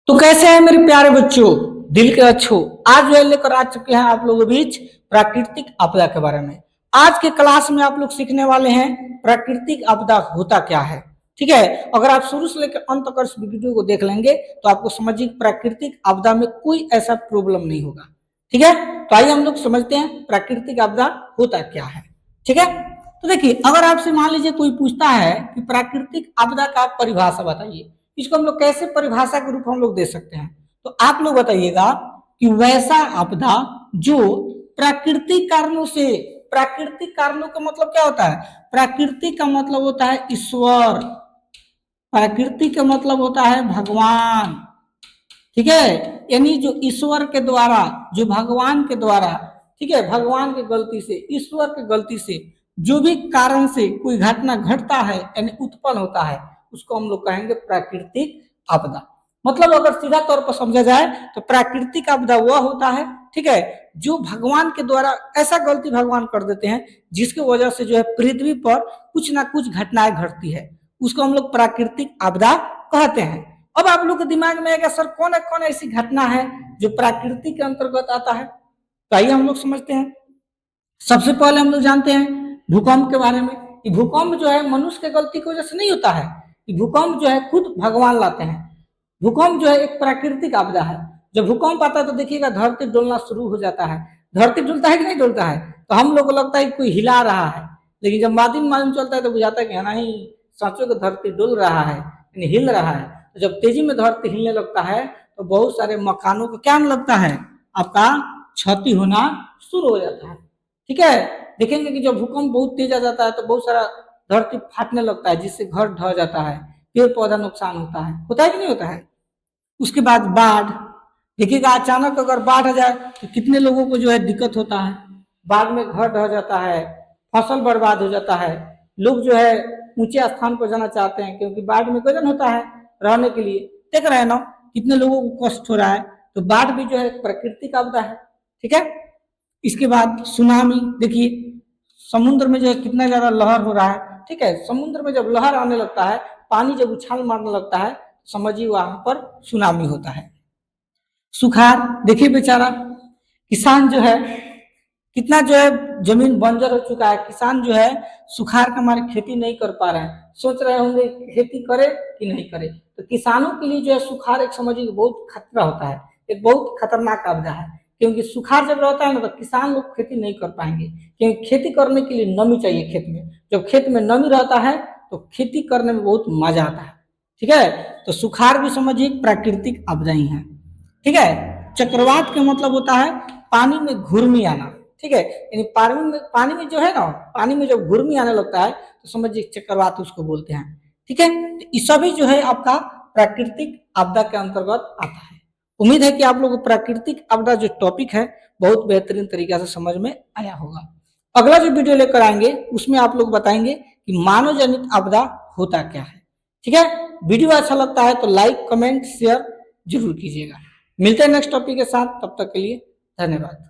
तो कैसे हैं मेरे प्यारे बच्चों, दिल के अच्छों। आज जो है लेकर आ चुके हैं आप लोगों के बीच प्राकृतिक आपदा के बारे में। आज के क्लास में आप लोग सीखने वाले हैं प्राकृतिक आपदा होता क्या है। ठीक है, अगर आप शुरू से लेकर अंत तक इस वीडियो को देख लेंगे तो आपको समझिए प्राकृतिक आपदा में कोई ऐसा प्रॉब्लम नहीं होगा। ठीक है, तो आइए हम लोग समझते हैं प्राकृतिक आपदा होता क्या है। ठीक है, तो देखिए, अगर आपसे मान लीजिए कोई पूछता है कि प्राकृतिक आपदा का परिभाषा बताइए, इसको हम लोग कैसे परिभाषा के रूप हम लोग दे सकते हैं, तो आप लोग बताइएगा कि वैसा आपदा जो प्राकृतिक कारणों से, प्राकृतिक कारणों का मतलब क्या होता है, प्राकृतिक का मतलब होता है ईश्वर, प्राकृतिक का मतलब होता है भगवान। ठीक है, यानी जो ईश्वर के द्वारा, जो भगवान के द्वारा, ठीक है, भगवान की गलती से, ईश्वर की गलती से जो भी कारण से कोई घटना घटता है यानी उत्पन्न होता है, उसको हम लोग कहेंगे प्राकृतिक आपदा। मतलब अगर सीधा तौर पर समझा जाए तो प्राकृतिक आपदा वह होता है, ठीक है, जो भगवान के द्वारा ऐसा गलती भगवान कर देते हैं जिसकी वजह से जो है पृथ्वी पर कुछ ना कुछ घटनाएं घटती है, उसको हम लोग प्राकृतिक आपदा कहते हैं। अब आप लोग के दिमाग में आएगा सर कौन ऐसी घटना है जो प्रकृति के अंतर्गत आता है, तो आइए हम लोग समझते हैं। सबसे पहले हम लोग जानते हैं भूकंप के बारे में। कि भूकंप जो है मनुष्य के गलती की वजह से नहीं होता है, कि भूकंप जो है खुद भगवान लाते हैं। भूकंप जो है एक प्राकृतिक आपदा है। जब भूकंप आता है तो देखिएगा धरती डोलना शुरू हो जाता है। धरती डुलता है कि नहीं डुलता है, तो हम लोग को लगता है कि कोई हिला रहा है, लेकिन जब मालूम चलता है तो बुझाता है कि नहीं, सचो की धरती डुल रहा है, हिल रहा है। तो जब तेजी में धरती हिलने लगता है तो बहुत सारे मकानों को क्या लगता है, आपका क्षति होना शुरू हो जाता है। ठीक है, देखेंगे कि जब भूकंप बहुत तेज आ जाता है तो बहुत सारा धरती फाटने लगता है, जिससे घर ढह जाता है, पेड़ पौधा नुकसान होता है कि नहीं होता है। उसके बाद बाढ़, देखिएगा अचानक अगर बाढ़ आ जाए तो कितने लोगों को जो है दिक्कत होता है। बाढ़ में घर ढह जाता है, फसल बर्बाद हो जाता है, लोग जो है ऊंचे स्थान पर जाना चाहते हैं क्योंकि बाढ़ में गजन होता है रहने के लिए। देख रहे हैं ना कितने लोगों को कष्ट हो रहा है। तो बाढ़ भी जो है प्राकृतिक आपदा है। ठीक है, इसके बाद सुनामी, देखिए समुद्र में जो है कितना ज्यादा लहर हो रहा है। ठीक है, समुद्र में जब लहर आने लगता है, पानी जब उछाल मारने लगता है, समझिए वहां पर सुनामी होता है। सुखाड़, देखिए बेचारा किसान जो है कितना जो है जमीन बंजर हो चुका है, किसान जो है सुखाड़ के मारे खेती नहीं कर पा रहे हैं, सोच रहे होंगे खेती करे कि नहीं करे। तो किसानों के लिए जो है सुखाड़ एक समझिए बहुत खतरा होता है, एक बहुत खतरनाक आपदा है। क्योंकि सुखाड़ जब रहता है ना तो किसान लोग खेती नहीं कर पाएंगे, क्योंकि खेती करने के लिए नमी चाहिए खेत में। जब खेत में नमी रहता है तो खेती करने में बहुत मजा आता है। ठीक है, तो सुखाड़ भी समझिए प्राकृतिक आपदा ही है। ठीक है, चक्रवात का मतलब होता है पानी में घुर्मी आना। ठीक है, यानी पानी में जो है ना, पानी में जब घुर्मी आने लगता है तो समझिए चक्रवात उसको बोलते हैं। ठीक है, तो ये सभी जो है आपका प्राकृतिक आपदा के अंतर्गत आता है। उम्मीद है कि आप लोगों को प्राकृतिक आपदा जो टॉपिक है बहुत बेहतरीन तरीके से समझ में आया होगा। अगला जो वीडियो लेकर आएंगे उसमें आप लोग बताएंगे कि मानव जनित आपदा होता क्या है। ठीक है, वीडियो अच्छा लगता है तो लाइक कमेंट शेयर जरूर कीजिएगा। मिलते हैं नेक्स्ट टॉपिक के साथ, तब तक के लिए धन्यवाद।